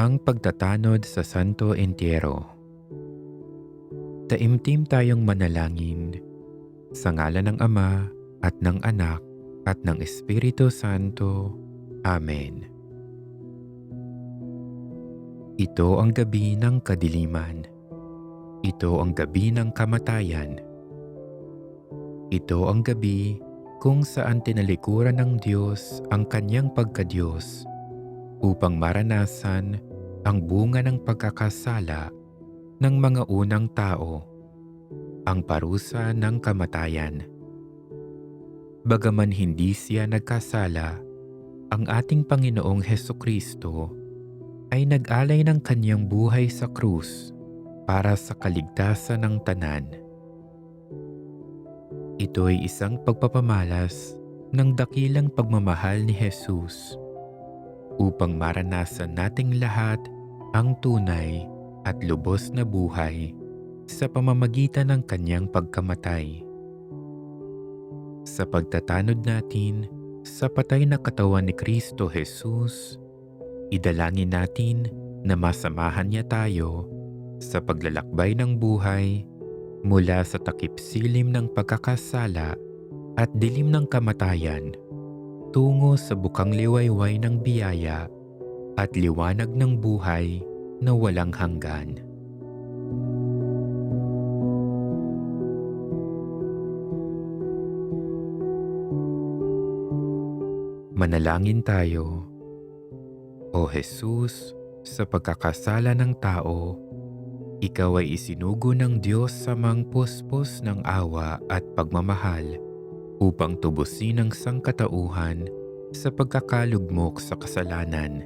Ang pagtatanod sa Santo Entierro. Taimtim tayong manalangin sa ngalan ng Ama at ng Anak at ng Espiritu Santo. Amen. Ito ang gabi ng kadiliman. Ito ang gabi ng kamatayan. Ito ang gabi kung saan tinalikuran ng Diyos ang kanyang pagkadiyos upang maranasan ang bunga ng pagkakasala ng mga unang tao, ang parusa ng kamatayan. Bagaman hindi siya nagkasala, ang ating Panginoong Hesukristo ay nag-alay ng kanyang buhay sa krus para sa kaligtasan ng tanan. Ito ay isang pagpapamalas ng dakilang pagmamahal ni Jesus upang maranasan nating lahat ang tunay at lubos na buhay sa pamamagitan ng kanyang pagkamatay. Sa pagtatanod natin sa patay na katawan ni Kristo Jesus, idalangin natin na masamahan niya tayo sa paglalakbay ng buhay mula sa takip-silim ng pagkakasala at dilim ng kamatayan tungo sa bukang liwayway ng biyaya at liwanag ng buhay na walang hanggan. Manalangin tayo. O Jesus, sa pagkakasala ng tao, Ikaw ay isinugo ng Diyos sa mangpuspos ng awa at pagmamahal upang tubusin ang sangkatauhan sa pagkakalugmok sa kasalanan.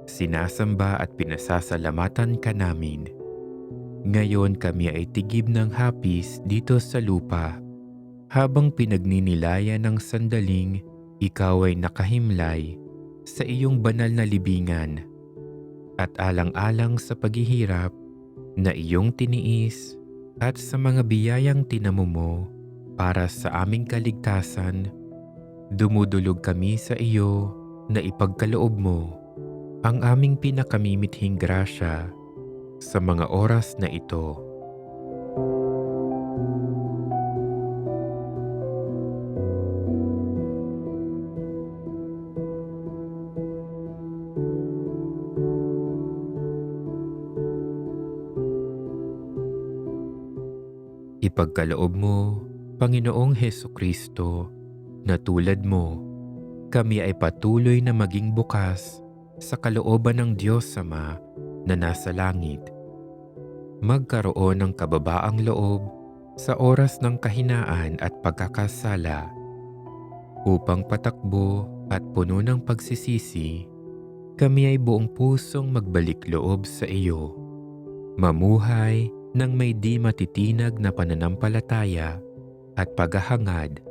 Sinasamba at pinasasalamatan ka namin. Ngayon kami ay tigib ng hapis dito sa lupa habang pinagninilayan ng sandaling ikaw ay nakahimlay sa iyong banal na libingan at alang-alang sa paghihirap na iyong tiniis at sa mga biyayang tinamo mo para sa aming kaligtasan, dumudulog kami sa iyo na ipagkaloob mo ang aming pinakamimithing grasya sa mga oras na ito. Ipagkaloob mo, Panginoong Hesukristo, na tulad mo, kami ay patuloy na maging bukas sa kalooban ng Diyos Ama na nasa langit. Magkaroon ng kababaang loob sa oras ng kahinaan at pagkakasala upang patakbo at puno ng pagsisisi, kami ay buong pusong magbalik loob sa iyo. Mamuhay nang may di matitinag na pananampalataya at paghahangad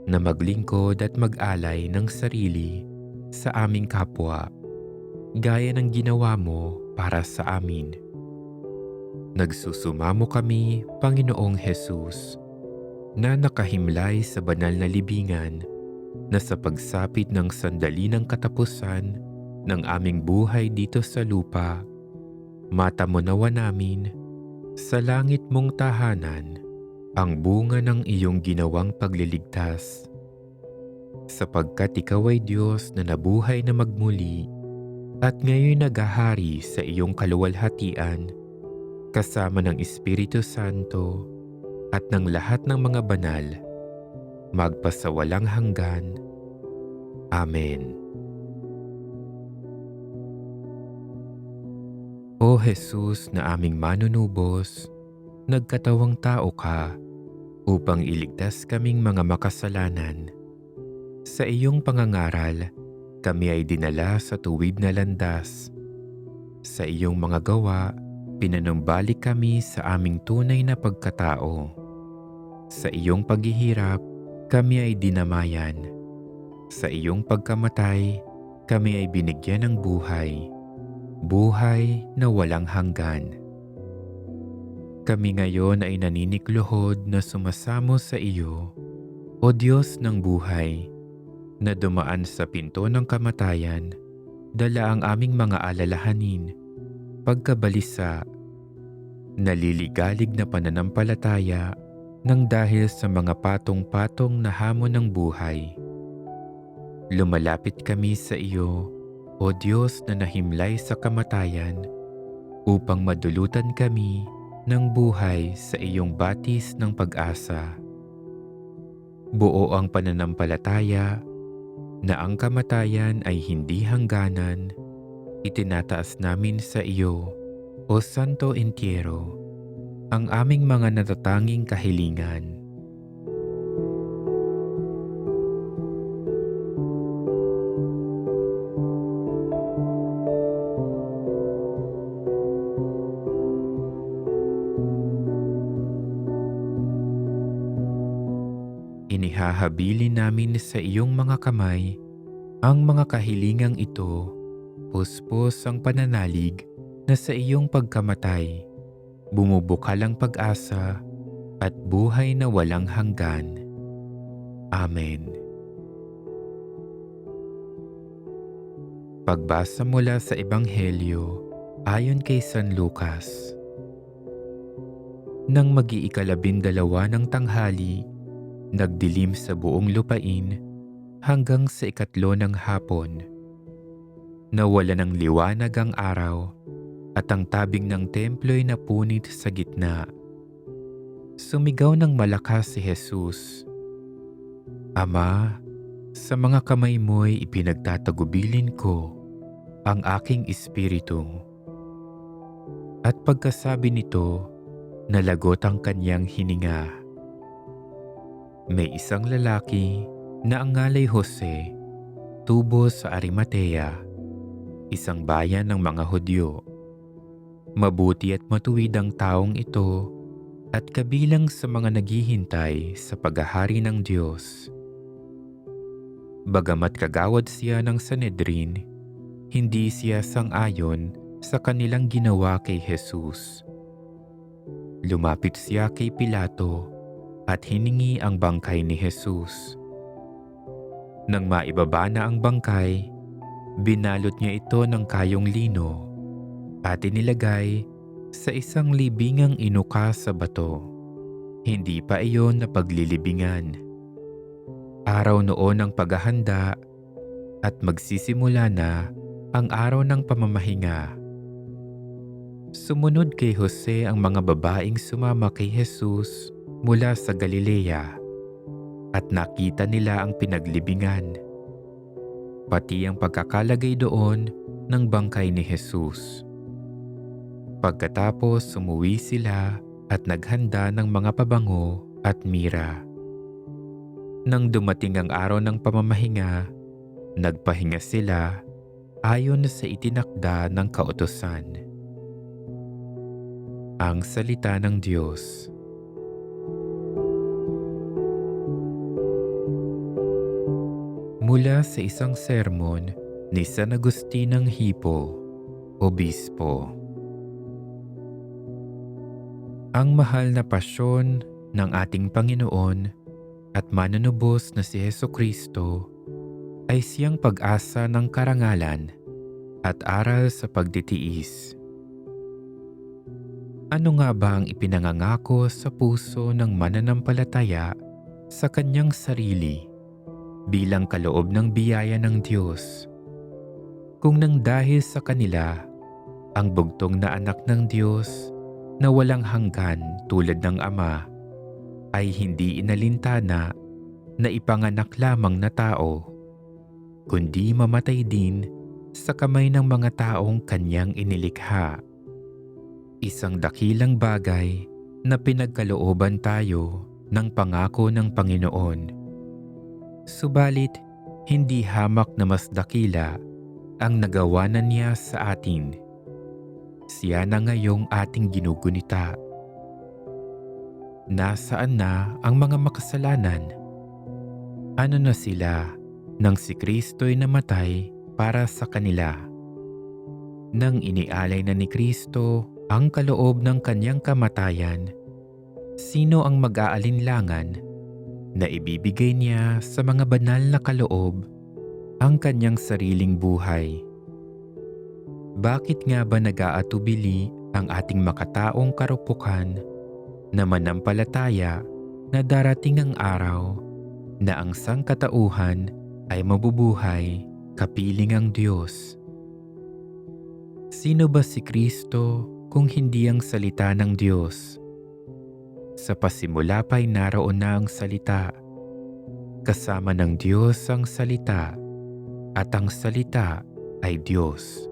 na maglingkod at mag-alay ng sarili sa aming kapwa, gaya ng ginawa mo para sa amin. Nagsusumamo kami, Panginoong Jesus, na nakahimlay sa banal na libingan na sa pagsapit ng sandali ng katapusan ng aming buhay dito sa lupa, matamunawa namin sa langit mong tahanan ang bunga ng iyong ginawang pagliligtas. Sapagkat ikaw ay Diyos na nabuhay na magmuli at ngayon naghahari sa iyong kaluwalhatian kasama ng Espiritu Santo at ng lahat ng mga banal, magpasawalang hanggan. Amen. O Jesus na aming manunubos, nagkatawang tao ka upang iligtas kaming mga makasalanan. Sa iyong pangangaral, kami ay dinala sa tuwid na landas. Sa iyong mga gawa, pinanumbalik kami sa aming tunay na pagkatao. Sa iyong paghihirap, kami ay dinamayan. Sa iyong pagkamatay, kami ay binigyan ng buhay. Buhay na walang hanggan. Kami ngayon ay naninikluhod na sumasamo sa iyo, O Diyos ng buhay, na dumaan sa pinto ng kamatayan dala ang aming mga alalahanin, pagkabalisa, naliligalig na pananampalataya nang dahil sa mga patong-patong na hamon ng buhay. Lumalapit kami sa iyo, O Diyos na nahimlay sa kamatayan, upang madulutan kami ng buhay sa iyong batis ng pag-asa. Buo ang pananampalataya na ang kamatayan ay hindi hangganan, itinataas namin sa iyo, O Santo Entierro, ang aming mga natatanging kahilingan. Inihahabilin namin sa iyong mga kamay ang mga kahilingang ito, puspos ang pananalig na sa iyong pagkamatay, bumubukal ang pag-asa at buhay na walang hanggan. Amen. Pagbasa mula sa Ebanghelyo ayon kay San Lucas. Nang mag-iikalabindalawa ng tanghali, nagdilim sa buong lupain hanggang sa ikatlo ng hapon. Nawala ng liwanag ang araw at ang tabing ng templo'y napunit sa gitna. Sumigaw ng malakas si Jesus, "Ama, sa mga kamay mo'y ipinagtatagubilin ko ang aking espiritu." At pagkasabi nito, nalagot ang kanyang hininga. May isang lalaki na ang ngalay Jose, tubo sa Arimatea, isang bayan ng mga Hudyo. Mabuti at matuwid ang taong ito at kabilang sa mga naghihintay sa paghahari ng Diyos. Bagamat kagawad siya ng Sanedrin, hindi siya sang-ayon sa kanilang ginawa kay Jesus. Lumapit siya kay Pilato at hiningi ang bangkay ni Jesus. Nang maibaba na ang bangkay, binalot niya ito ng kayong lino at inilagay sa isang libingang inuka sa bato. Hindi pa iyon napaglilibingan. Araw noon ang paghahanda at magsisimula na ang araw ng pamamahinga. Sumunod kay Jose ang mga babaeng sumama kay Jesus mula sa Galilea at nakita nila ang pinaglibingan, pati ang pagkakalagay doon ng bangkay ni Jesus. Pagkatapos sumuwi sila at naghanda ng mga pabango at mira. Nang dumating ang araw ng pamamahinga, nagpahinga sila ayon sa itinakda ng kautusan. Ang salita ng Diyos. Mula sa isang sermon ni San Agustin ng Hippo, Obispo. Ang mahal na pasyon ng ating Panginoon at manunubos na si Hesukristo ay siyang pag-asa ng karangalan at aral sa pagtitiis. Ano nga ba ang ipinangangako sa puso ng mananampalataya sa kanyang sarili bilang kaloob ng biyaya ng Diyos? Kung nang dahil sa kanila, ang bugtong na anak ng Diyos na walang hanggan tulad ng Ama ay hindi inalintana na ipanganak lamang na tao, kundi mamatay din sa kamay ng mga taong kanyang inilikha. Isang dakilang bagay na pinagkalooban tayo ng pangako ng Panginoon. Subalit, hindi hamak na mas dakila ang nagawa na niya sa atin. Siya na ngayong ating ginugunita. Nasaan na ang mga makasalanan? Ano na sila nang si Kristo'y namatay para sa kanila? Nang inialay na ni Kristo ang kaloob ng kanyang kamatayan, sino ang mag-aalinlangan na ibibigay niya sa mga banal na kaloob ang kanyang sariling buhay? Bakit nga ba nag-aatubili ang ating makataong karupukan na manampalataya na darating ang araw na ang sangkatauhan ay mabubuhay kapiling ang Diyos? Sino ba si Kristo kung hindi ang salita ng Diyos? Sa pasimula pa'y naroon na ang salita. Kasama ng Diyos ang salita, at ang salita ay Diyos.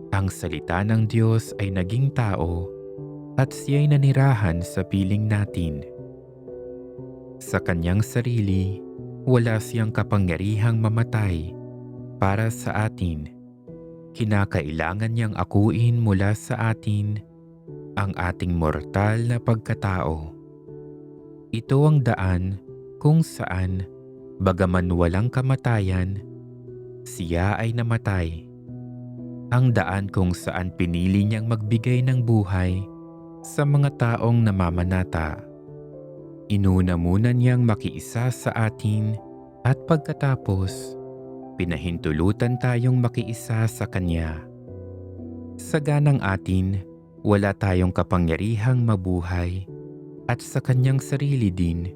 Ang salita ng Diyos ay naging tao at siya'y nanirahan sa piling natin. Sa kanyang sarili, wala siyang kapangyarihang mamatay para sa atin. Kinakailangan niyang akuin mula sa atin ang ating mortal na pagkatao. Ito ang daan kung saan, bagaman walang kamatayan, siya ay namatay. Ang daan kung saan pinili niyang magbigay ng buhay sa mga taong namamanata. Inuna muna niyang makiisa sa atin at pagkatapos, pinahintulutan tayong makiisa sa Kanya. Sa ganang atin, wala tayong kapangyarihang mabuhay at sa Kanyang sarili din,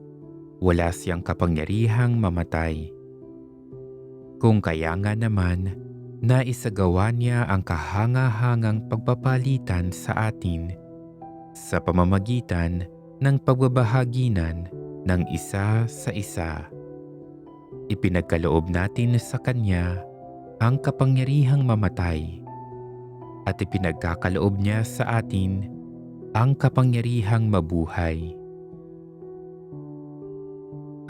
wala siyang kapangyarihang mamatay. Kung kaya nga naman, naisagawa niya ang kahanga-hangang pagpapalitan sa atin sa pamamagitan ng pagbabahaginan ng isa sa isa. Ipinagkaloob natin sa Kanya ang kapangyarihang mamatay at ipinagkakaloob niya sa atin ang kapangyarihang mabuhay.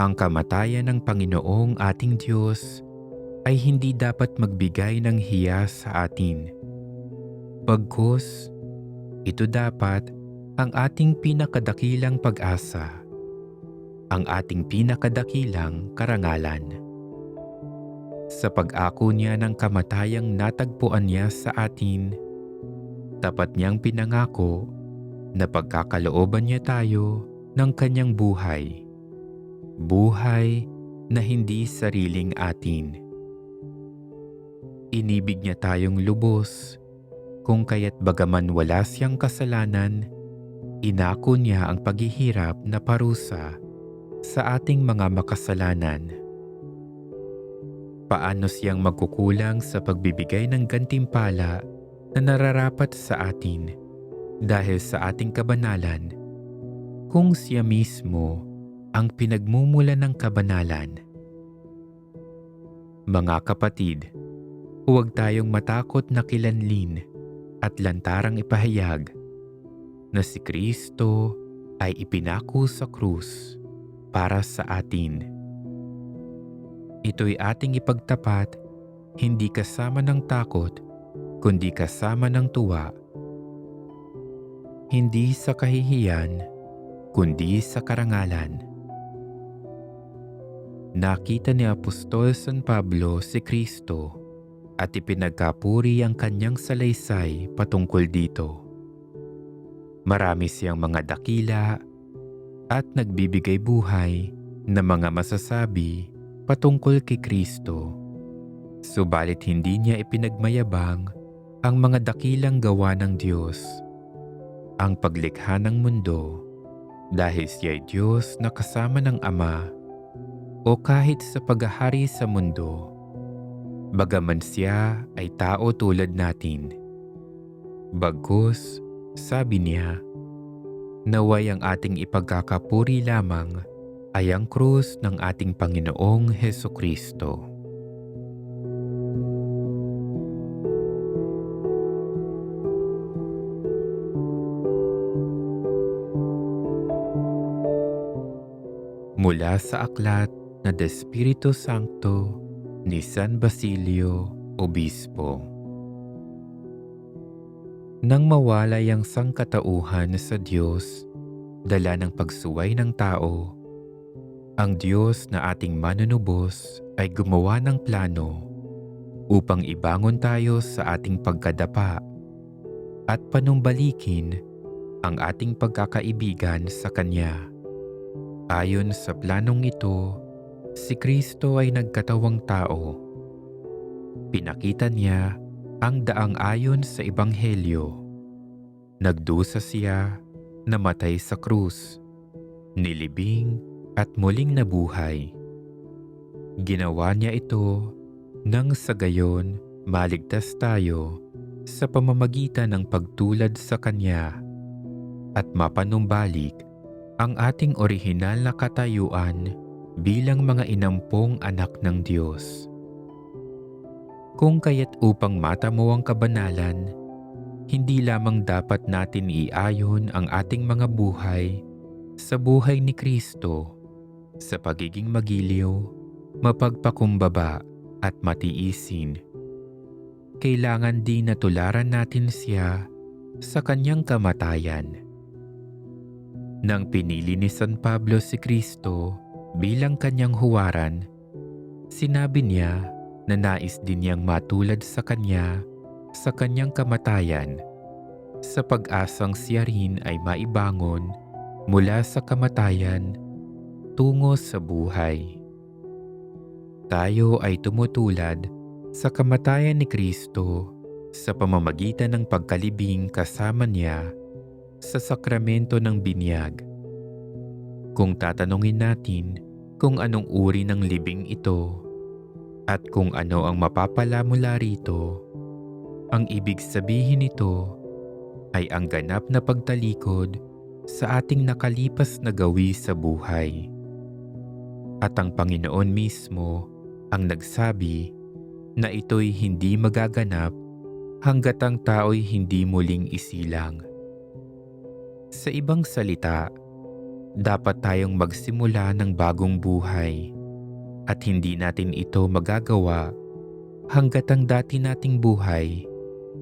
Ang kamatayan ng Panginoong ating Diyos ay hindi dapat magbigay ng hiya sa atin. Bagkus, ito dapat ang ating pinakadakilang pag-asa, ang ating pinakadakilang karangalan. Sa pag-ako niya ng kamatayang natagpuan niya sa atin, tapat niyang pinangako na pagkakalooban niya tayo ng kanyang buhay. Buhay na hindi sariling atin. Inibig niya tayong lubos, kung kaya't bagaman wala siyang kasalanan, inako niya ang paghihirap na parusa sa ating mga makasalanan. Paano siyang magkukulang sa pagbibigay ng gantimpala na nararapat sa atin dahil sa ating kabanalan, kung siya mismo ang pinagmumula ng kabanalan? Mga kapatid, huwag tayong matakot na kilanlin at lantarang ipahayag na si Kristo ay ipinako sa krus para sa atin. Ito'y ating ipagtapat, hindi kasama ng takot, kundi kasama ng tuwa. Hindi sa kahihiyan, kundi sa karangalan. Nakita ni Apostol San Pablo si Kristo at ipinagkapuri ang kanyang salaysay patungkol dito. Marami siyang mga dakila at nagbibigay buhay na mga masasabi patungkol kay Kristo. Subalit hindi niya ipinagmayabang ang mga dakilang gawa ng Diyos, ang paglikha ng mundo, dahil siya'y Diyos na kasama ng Ama, o kahit sa paghahari sa mundo, bagaman siya ay tao tulad natin. Bagkus, sabi niya, naway ang ating ipagkakapuri lamang ay ang krus ng ating Panginoong Hesukristo. Mula sa aklat na De Spiritu Sancto ni San Basilio, Obispo. Nang mawalay ang sangkatauhan sa Diyos, dala ng pagsuway ng tao, ang Diyos na ating manunubos ay gumawa ng plano upang ibangon tayo sa ating pagkadapa at panumbalikin ang ating pagkakaibigan sa Kanya. Ayon sa planong ito, si Kristo ay nagkatawang tao. Pinakita niya ang daang ayon sa Ebanghelyo. Nagdusa siya, namatay sa krus, nilibing at muling nabuhay. Ginawa niya ito nang sa gayon maligtas tayo sa pamamagitan ng pagtulad sa Kanya at mapanumbalik ang ating orihinal na katayuan bilang mga inampong anak ng Diyos. Kung kaya't upang matamo ang kabanalan, hindi lamang dapat natin iayon ang ating mga buhay sa buhay ni Kristo sa pagiging magiliw, mapagpakumbaba at matiisin. Kailangan din na tularan natin siya sa kanyang kamatayan. Nang pinili ni San Pablo si Kristo bilang kanyang huwaran, sinabi niya na nais din niyang matulad sa kanya sa kanyang kamatayan, sa pag-asang siya rin ay maibangon mula sa kamatayan tungo sa buhay. Tayo ay tumutulad sa kamatayan ni Kristo sa pamamagitan ng pagkalibing kasama niya sa sakramento ng binyag. Kung tatanungin natin kung anong uri ng libing ito at kung ano ang mapapala mula rito, ang ibig sabihin nito ay ang ganap na pagtalikod sa ating nakalipas na gawi sa buhay. At ang Panginoon mismo ang nagsabi na ito'y hindi magaganap hanggat ang tao'y hindi muling isilang. Sa ibang salita, dapat tayong magsimula ng bagong buhay at hindi natin ito magagawa hanggat ang dati nating buhay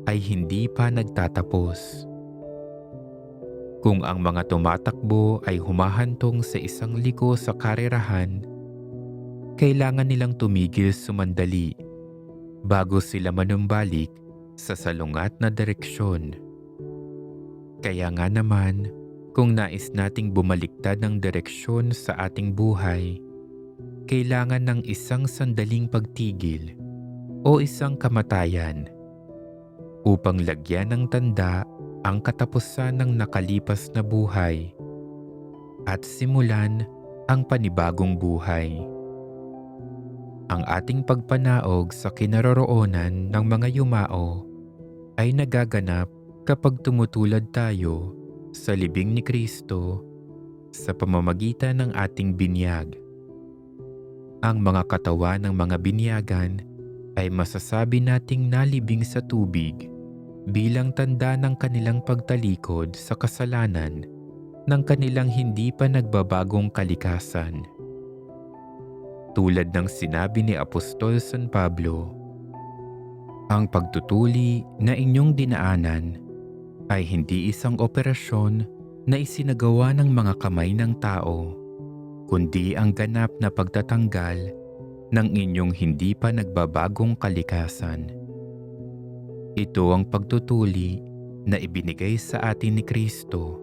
ay hindi pa nagtatapos. Kung ang mga tumatakbo ay humahantong sa isang liko sa karerahan, kailangan nilang tumigil sumandali bago sila manumbalik sa salungat na direksyon. Kaya nga naman, kung nais nating bumaliktad ng direksyon sa ating buhay, kailangan ng isang sandaling pagtigil o isang kamatayan upang lagyan ng tanda ang katapusan ng nakalipas na buhay at simulan ang panibagong buhay. Ang ating pagpanaog sa kinaroroonan ng mga yumao ay nagaganap kapag tumutulad tayo sa libing ni Kristo sa pamamagitan ng ating binyag. Ang mga katawan ng mga binyagan ay masasabi nating nalibing sa tubig bilang tanda ng kanilang pagtalikod sa kasalanan ng kanilang hindi pa nagbabagong kalikasan. Tulad ng sinabi ni Apostol San Pablo, ang pagtutuli na inyong dinaanan ay hindi isang operasyon na isinagawa ng mga kamay ng tao, kundi ang ganap na pagtatanggal ng inyong hindi pa nagbabagong kalikasan. Ito ang pagtutuli na ibinigay sa atin ni Kristo,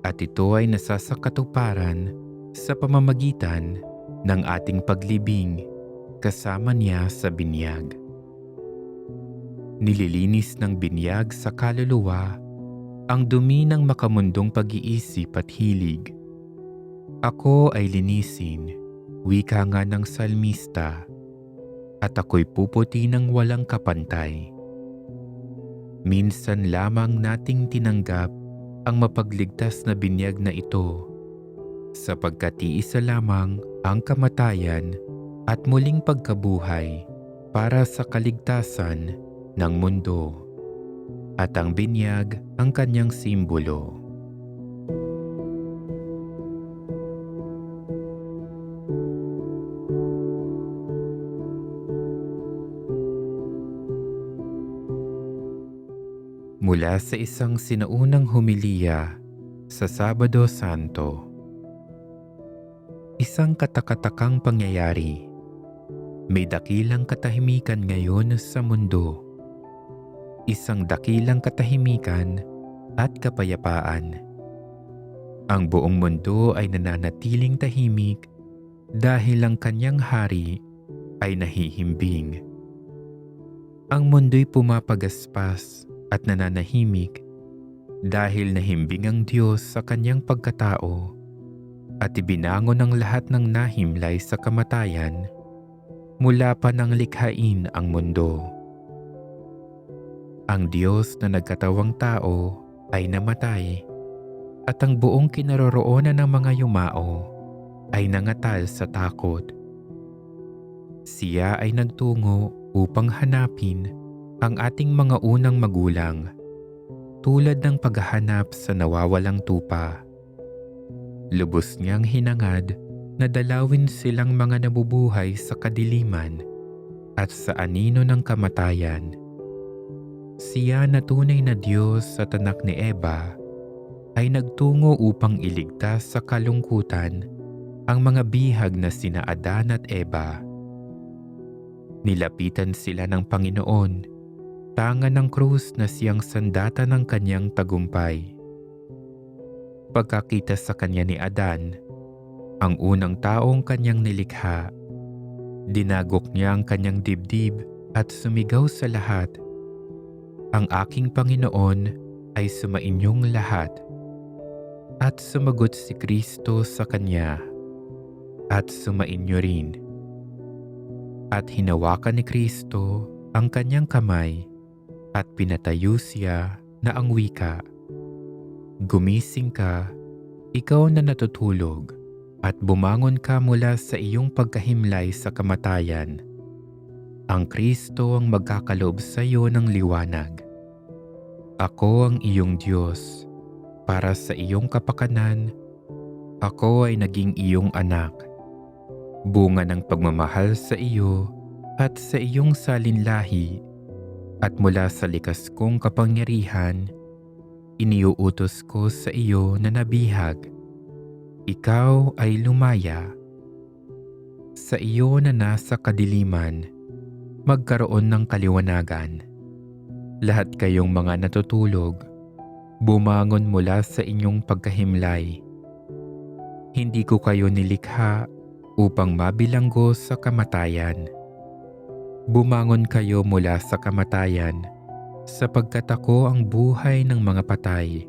at ito ay nasasakatuparan sa pamamagitan ng ating paglibing kasama niya sa binyag. Nililinis ng binyag sa kaluluwa ang dumi ng makamundong pag-iisip at hilig. Ako ay linisin, wika nga ng salmista, at ako'y puputi ng walang kapantay. Minsan lamang nating tinanggap ang mapagligtas na binyag na ito, sapagkat iisa lamang ang kamatayan at muling pagkabuhay para sa kaligtasan ng mundo, at ang binyag ang kanyang simbolo. Mula sa isang sinaunang homilya sa Sabado Santo. Isang katakatakang pangyayari. May dakilang katahimikan ngayon sa mundo. Isang dakilang katahimikan at kapayapaan. Ang buong mundo ay nananatiling tahimik dahil ang kanyang hari ay nahihimbing. Ang mundo'y pumapagaspas at nananahimik dahil nahimbing ang Diyos sa kanyang pagkatao at ibinangon ang lahat ng nahimlay sa kamatayan mula pa nang likhain ang mundo. Ang Diyos na nagkatawang tao ay namatay at ang buong kinaroroonan ng mga yumao ay nangatal sa takot. Siya ay nagtungo upang hanapin ang ating mga unang magulang tulad ng paghahanap sa nawawalang tupa. Lubos niyang hinangad na dalawin silang mga nabubuhay sa kadiliman at sa anino ng kamatayan. Siya na tunay na Diyos at anak ni Eva ay nagtungo upang iligtas sa kalungkutan ang mga bihag na sina Adan at Eva. Nilapitan sila ng Panginoon, tangan ng krus na siyang sandata ng kanyang tagumpay. Pagkakita sa kanya ni Adan, ang unang taong kanyang nilikha, dinagok niya ang kanyang dibdib at sumigaw sa lahat, "Ang aking Panginoon ay sumainyong lahat." At sumagot si Kristo sa kanya, "At sumainyo rin." At hinawakan ni Kristo ang kanyang kamay at pinatayo siya na ang wika, "Gumising ka, ikaw na natutulog, at bumangon ka mula sa iyong pagkahimlay sa kamatayan. Ang Kristo ang magkakaloob sa iyo ng liwanag. Ako ang iyong Diyos. Para sa iyong kapakanan, ako ay naging iyong anak. Bunga ng pagmamahal sa iyo at sa iyong salinlahi, at mula sa likas kong kapangyarihan, iniuutos ko sa iyo na nabihag. Ikaw ay lumaya. Sa iyo na nasa kadiliman, magkaroon ng kaliwanagan. Lahat kayong mga natutulog, bumangon mula sa inyong pagkahimlay. Hindi ko kayo nilikha upang mabilanggo sa kamatayan. Bumangon kayo mula sa kamatayan, sapagkat ako ang buhay ng mga patay.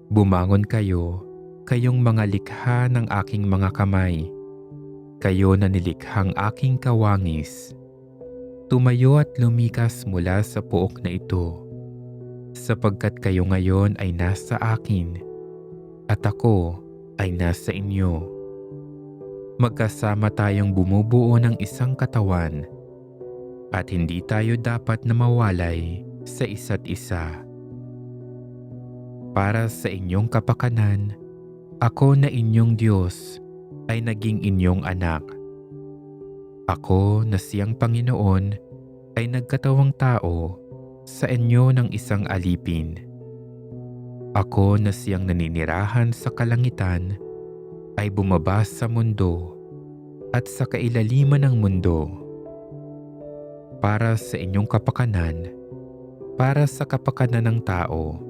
Bumangon kayo, kayong mga likha ng aking mga kamay, kayo na nilikhang aking kawangis. Tumayo at lumikas mula sa pook na ito, sapagkat kayo ngayon ay nasa akin, at ako ay nasa inyo. Magkasama tayong bumubuo ng isang katawan, at hindi tayo dapat na mawalay sa isa't isa. Para sa inyong kapakanan, ako na inyong Diyos ay naging inyong anak. Ako na siyang Panginoon ay nagkatawang tao sa inyo ng isang alipin. Ako na siyang naninirahan sa kalangitan ay bumaba sa mundo at sa kailaliman ng mundo. Para sa inyong kapakanan, para sa kapakanan ng tao,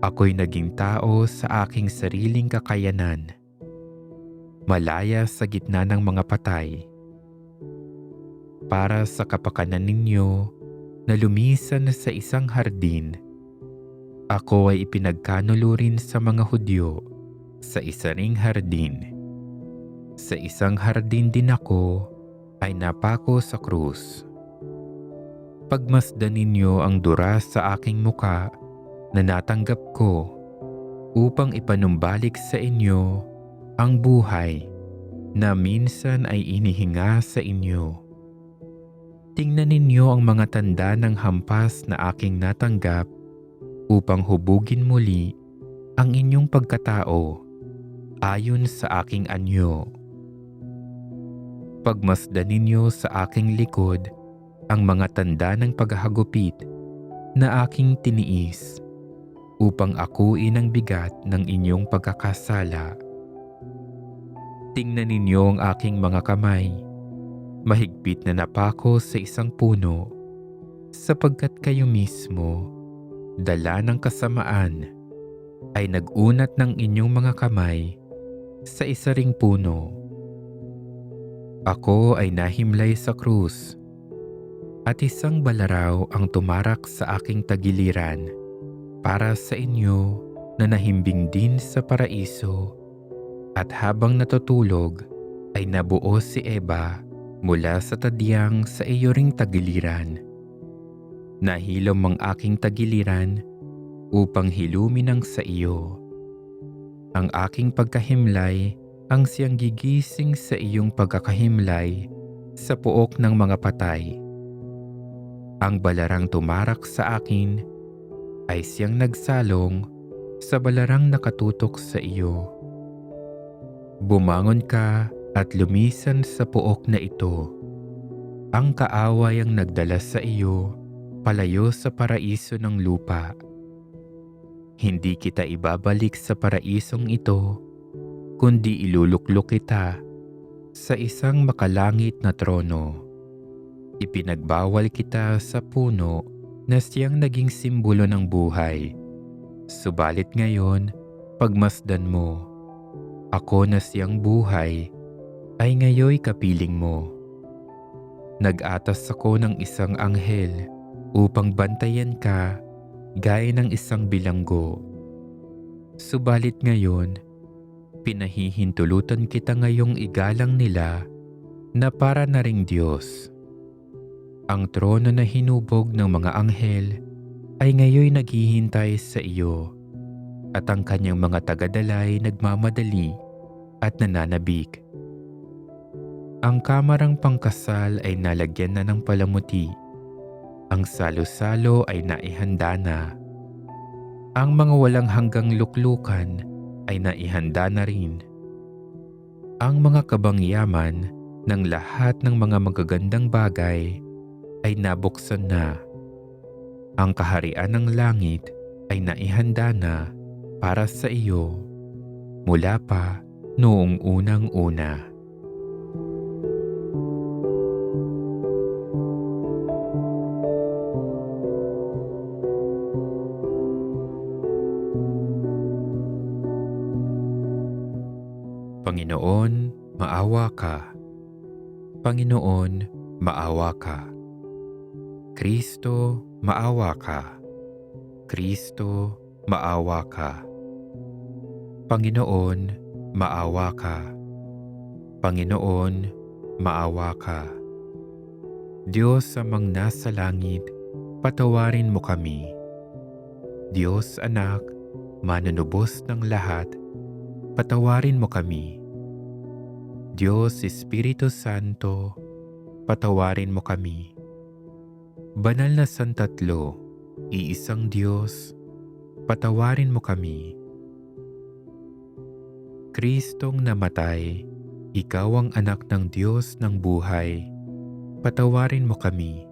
ako'y naging tao sa aking sariling kakayanan, malaya sa gitna ng mga patay. Para sa kapakanan ninyo na lumisan sa isang hardin, ako ay ipinagkanulo rin sa mga Hudyo sa isa ring hardin. Sa isang hardin din ako ay napako sa krus. Pagmasdan ninyo ang dura sa aking muka na natanggap ko upang ipanumbalik sa inyo ang buhay na minsan ay inihinga sa inyo. Tingnan ninyo ang mga tanda ng hampas na aking natanggap upang hubugin muli ang inyong pagkatao ayon sa aking anyo. Pagmasdan ninyo sa aking likod ang mga tanda ng paghahagupit na aking tiniis upang akuin ang bigat ng inyong pagkakasala. Tingnan ninyo ang aking mga kamay, mahigpit na napako sa isang puno, sapagkat kayo mismo, dala ng kasamaan, ay nag-unat ng inyong mga kamay sa isa ring puno. Ako ay nahimlay sa krus, At isang balaraw ang tumarak sa aking tagiliran para sa inyo na nahimbing din sa paraiso. At habang natutulog ay nabuo si Eva mula sa tadyang sa iyo ring tagiliran. Nahilom ang aking tagiliran upang hilumin ang sa iyo. Ang aking pagkahimlay ang siyang gigising sa iyong pagkakahimlay sa puok ng mga patay. Ang balarang tumarak sa akin ay siyang nagsalong sa balarang nakatutok sa iyo. Bumangon ka at lumisan sa puok na ito. Ang kaaway ang nagdala sa iyo palayo sa paraiso ng lupa. Hindi kita ibabalik sa paraisong ito, kundi iluluklok kita sa isang makalangit na trono. Ipinagbawal kita sa puno na siyang naging simbolo ng buhay. Subalit ngayon, pagmasdan mo, ako na siyang buhay ay ngayoy kapiling mo. Nag-atas ako ng isang anghel upang bantayan ka gaya ng isang bilanggo. Subalit ngayon, pinahihintulutan kita ngayong igalang nila na para na ring Diyos. Ang trono na hinubog ng mga anghel ay ngayoy naghihintay sa iyo, at ang kanyang mga tagadalay nagmamadali at nananabik. Ang kamarang pangkasal ay nalagyan na ng palamuti. Ang salo-salo ay naihanda na. Ang mga walang hanggang luklukan ay naihanda na rin. Ang mga kabangyaman ng lahat ng mga magagandang bagay ay nabuksan na. Ang kaharian ng langit ay naihanda na para sa iyo mula pa noong unang-una. Panginoon, maawa ka. Panginoon, maawa ka. Kristo, maawa ka. Kristo, maawa ka. Panginoon, maawa ka. Panginoon, maawa ka. Diyos amang nasa langit, patawarin mo kami. Diyos Anak, manunubos ng lahat, patawarin mo kami. Diyos Espiritu Santo, patawarin mo kami. Banal na Santatlo, iisang Diyos, patawarin mo kami. Kristong namatay, ikaw ang anak ng Diyos ng buhay, patawarin mo kami.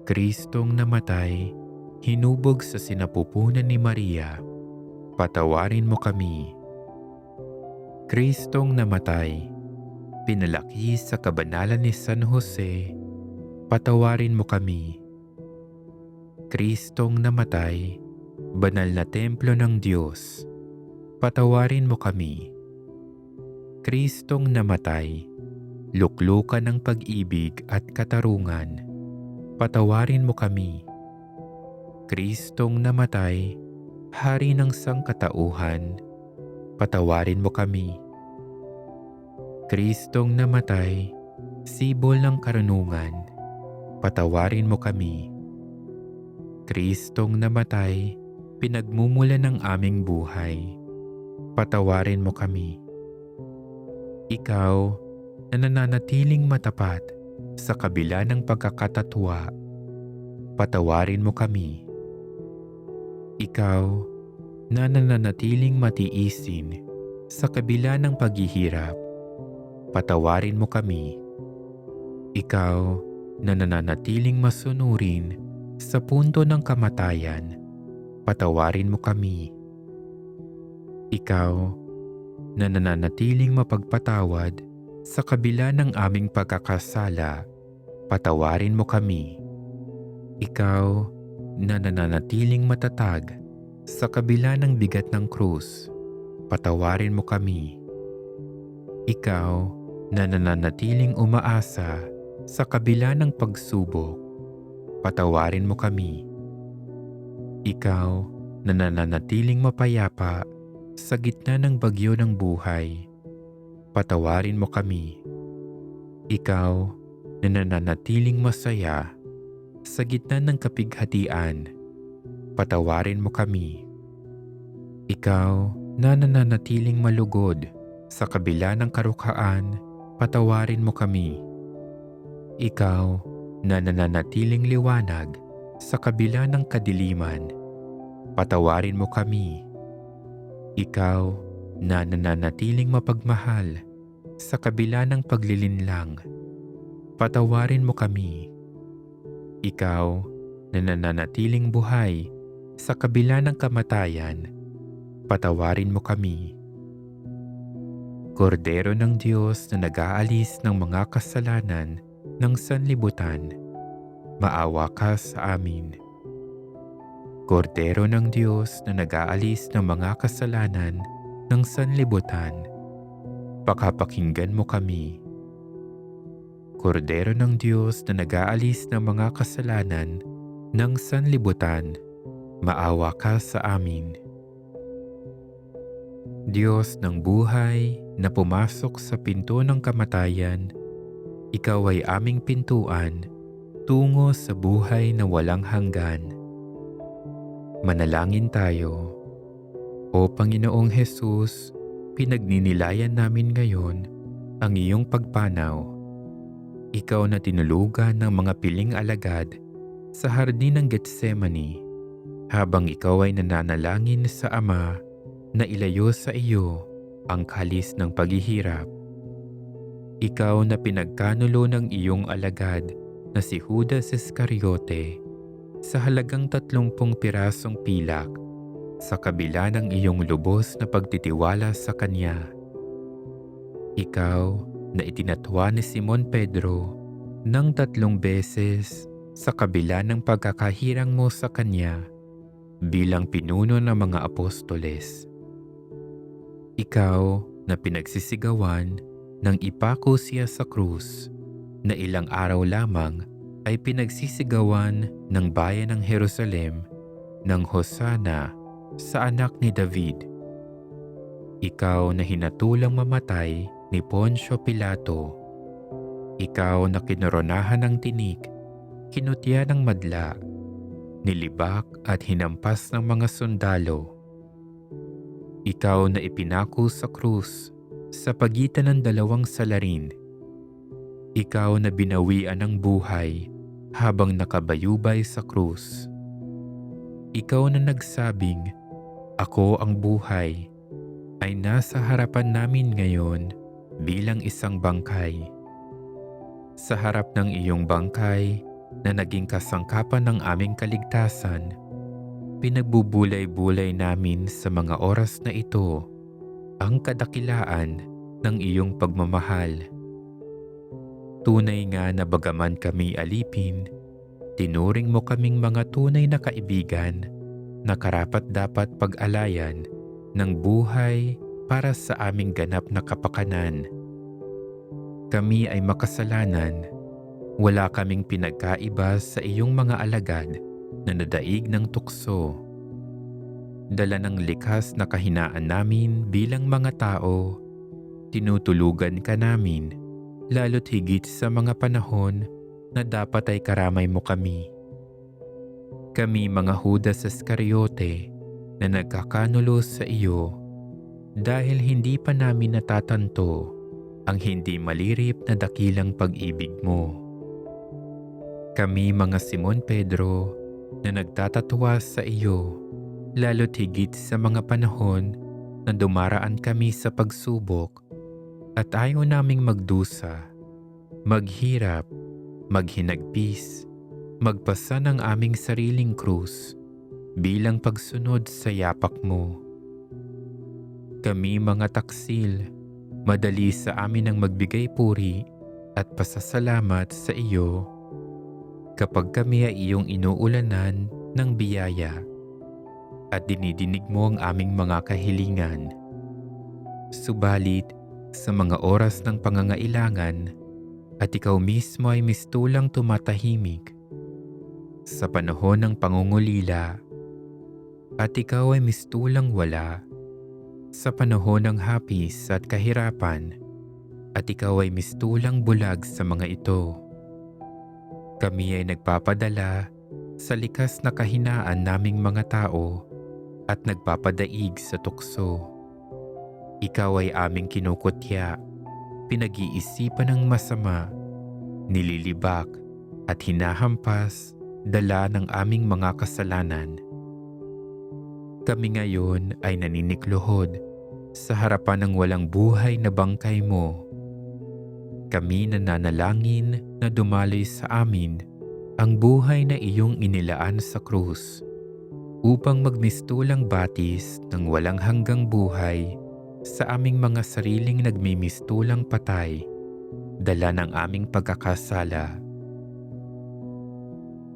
Kristong namatay, hinubog sa sinapupunan ni Maria, patawarin mo kami. Kristong namatay, pinalaki sa kabanalan ni San Jose, patawarin mo kami. Kristong namatay, banal na templo ng Diyos, patawarin mo kami. Kristong namatay, luklukan ng pag-ibig at katarungan, patawarin mo kami. Kristong namatay, hari ng sangkatauhan, patawarin mo kami. Kristong namatay, sibol ng karunungan, patawarin mo kami. Kristong namatay, pinagmumula ng aming buhay, patawarin mo kami. Ikaw na nananatiling matapat sa kabila ng pagkakatatwa, patawarin mo kami. Ikaw na nananatiling matiisin sa kabila ng paghihirap, patawarin mo kami. Ikaw na nananatiling masunurin sa punto ng kamatayan, patawarin mo kami. Ikaw na nananatiling mapagpatawad sa kabila ng aming pagkakasala, patawarin mo kami. Ikaw na nananatiling matatag sa kabila ng bigat ng krus, patawarin mo kami. Ikaw na nananatiling umaasa Sa kabila ng pagsubok, patawarin mo kami. Ikaw na nananatiling mapayapa sa gitna ng bagyo ng buhay, patawarin mo kami. Ikaw na nananatiling masaya sa gitna ng kapighatian, patawarin mo kami. Ikaw na nananatiling malugod sa kabila ng karukhaan, patawarin mo kami. Ikaw na nananatiling liwanag sa kabila ng kadiliman, patawarin mo kami. Ikaw na nananatiling mapagmahal sa kabila ng paglilinlang, patawarin mo kami. Ikaw na nananatiling buhay sa kabila ng kamatayan, patawarin mo kami. Kordero ng Diyos na nag-aalis ng mga kasalanan ng sanlibutan, maawa ka sa amin. Kordero ng Diyos na nag-aalis ng mga kasalanan ng sanlibutan, pakapakinggan mo kami. Kordero ng Diyos na nag-aalis ng mga kasalanan ng sanlibutan, maawa ka sa amin. Diyos ng buhay na pumasok sa pinto ng kamatayan, ikaw ay aming pintuan tungo sa buhay na walang hanggan. Manalangin tayo. O Panginoong Hesus, pinagninilayan namin ngayon ang iyong pagpanaw. Ikaw na tinulugan ng mga piling alagad sa hardin ng Getsemani habang ikaw ay nananalangin sa Ama na ilayo sa iyo ang kalis ng paghihirap. Ikaw na pinagkanulo ng iyong alagad na si Judas Iscariote sa halagang 30 pirasong pilak sa kabila ng iyong lubos na pagtitiwala sa kanya. Ikaw na itinatwa ni Simon Pedro ng 3 beses sa kabila ng pagkakahirang mo sa kanya bilang pinuno ng mga apostoles. Ikaw na pinagsisigawan nang ipako siya sa krus na ilang araw lamang ay pinagsisigawan ng bayan ng Jerusalem ng Hosana sa anak ni David. Ikaw na hinatulang mamatay ni Poncio Pilato. Ikaw na kinoronahan ng tinik, kinutya ng madla, nilibak at hinampas ng mga sundalo. Ikaw na ipinako sa krus sa pagitan ng 2 salarin. Ikaw na binawian ng buhay habang nakabayubay sa krus. Ikaw na nagsabing, "Ako ang buhay," ay nasa harapan namin ngayon bilang isang bangkay. Sa harap ng iyong bangkay na naging kasangkapan ng aming kaligtasan, pinagbubulay-bulay namin sa mga oras na ito ang kadakilaan ng iyong pagmamahal. Tunay nga na bagaman kami alipin, tinuring mo kaming mga tunay na kaibigan na karapat-dapat pag-alayan ng buhay para sa aming ganap na kapakanan. Kami ay makasalanan, wala kaming pinagkaiba sa iyong mga alagad na nadaig ng tukso. Dala ng likas na kahinaan namin bilang mga tao, tinutulugan ka namin, lalo't higit sa mga panahon na dapat ay karamay mo kami. Kami mga Judas Iscariote na nagkakanulo sa iyo dahil hindi pa namin natatanto ang hindi malirip na dakilang pag-ibig mo. Kami mga Simon Pedro na nagtatatwa sa iyo, lalo't higit sa mga panahon na dumaraan kami sa pagsubok at ayaw naming magdusa, maghirap, maghinagpis, magpasa ng aming sariling krus bilang pagsunod sa yapak mo. Kami mga taksil, madali sa amin ang magbigay puri at pasasalamat sa iyo kapag kami ay iyong inuulanan ng biyaya at dinidinig mo ang aming mga kahilingan. Subalit, sa mga oras ng pangangailangan, at ikaw mismo ay mistulang tumatahimik sa panahon ng pangungulila, at ikaw ay mistulang wala sa panahon ng hapis at kahirapan, at ikaw ay mistulang bulag sa mga ito. Kami ay nagpapadala sa likas na kahinaan naming mga tao at nagpapadaig sa tukso. Ikaw ay aming kinukutya, pinag-iisipan ng masama, nililibak at hinahampas dala ng aming mga kasalanan. Kami ngayon ay naninikluhod sa harapan ng walang buhay na bangkay mo. Kami nananalangin na dumaloy sa amin ang buhay na iyong inilaan sa krus upang magmistulang batis ng walang hanggang buhay sa aming mga sariling nagmimistulang patay, dala ng aming pagkakasala.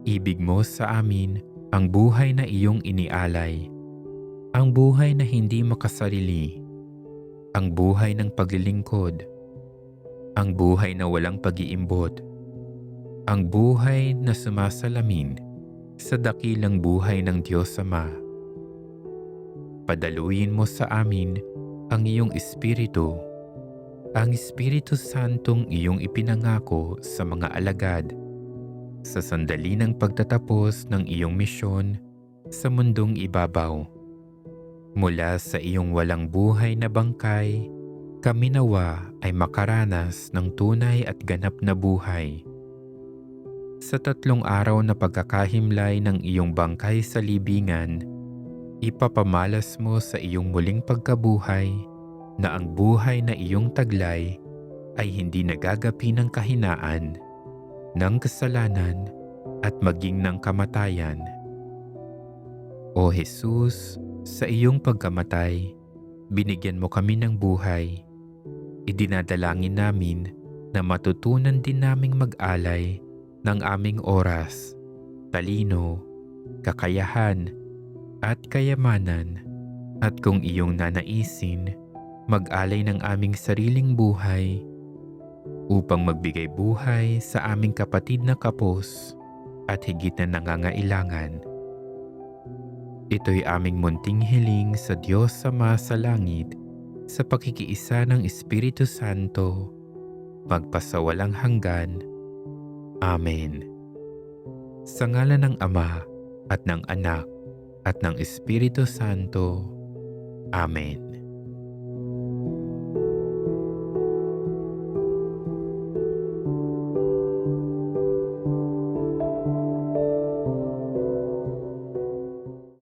Ibig mo sa amin ang buhay na iyong inialay, ang buhay na hindi makasarili, ang buhay ng paglilingkod, ang buhay na walang pag-iimbot, ang buhay na sumasalamin sa dakilang buhay ng Diyos Ama. Padaluyin mo sa amin ang iyong Espiritu, ang Espiritu Santong iyong ipinangako sa mga alagad, sa sandali ng pagtatapos ng iyong misyon sa mundong ibabaw. Mula sa iyong walang buhay na bangkay, kami nawa ay makaranas ng tunay at ganap na buhay. Sa 3 araw na pagkakahimlay ng iyong bangkay sa libingan, ipapamalas mo sa iyong muling pagkabuhay na ang buhay na iyong taglay ay hindi nagagapi ng kahinaan, ng kasalanan at maging ng kamatayan. O Jesus, sa iyong pagkamatay, binigyan mo kami ng buhay. Idinadalangin namin na matutunan din naming mag-alay ng aming oras, talino, kakayahan, at kayamanan, at kung iyong nanaisin, mag-alay ng aming sariling buhay upang magbigay buhay sa aming kapatid na kapos at higit na nangangailangan. Ito'y aming munting hiling sa Diyos Ama sa langit sa pakikiisa ng Espiritu Santo, magpasawalang hanggan. Amen. Sa ngalan ng Ama at ng Anak at ng Espiritu Santo. Amen.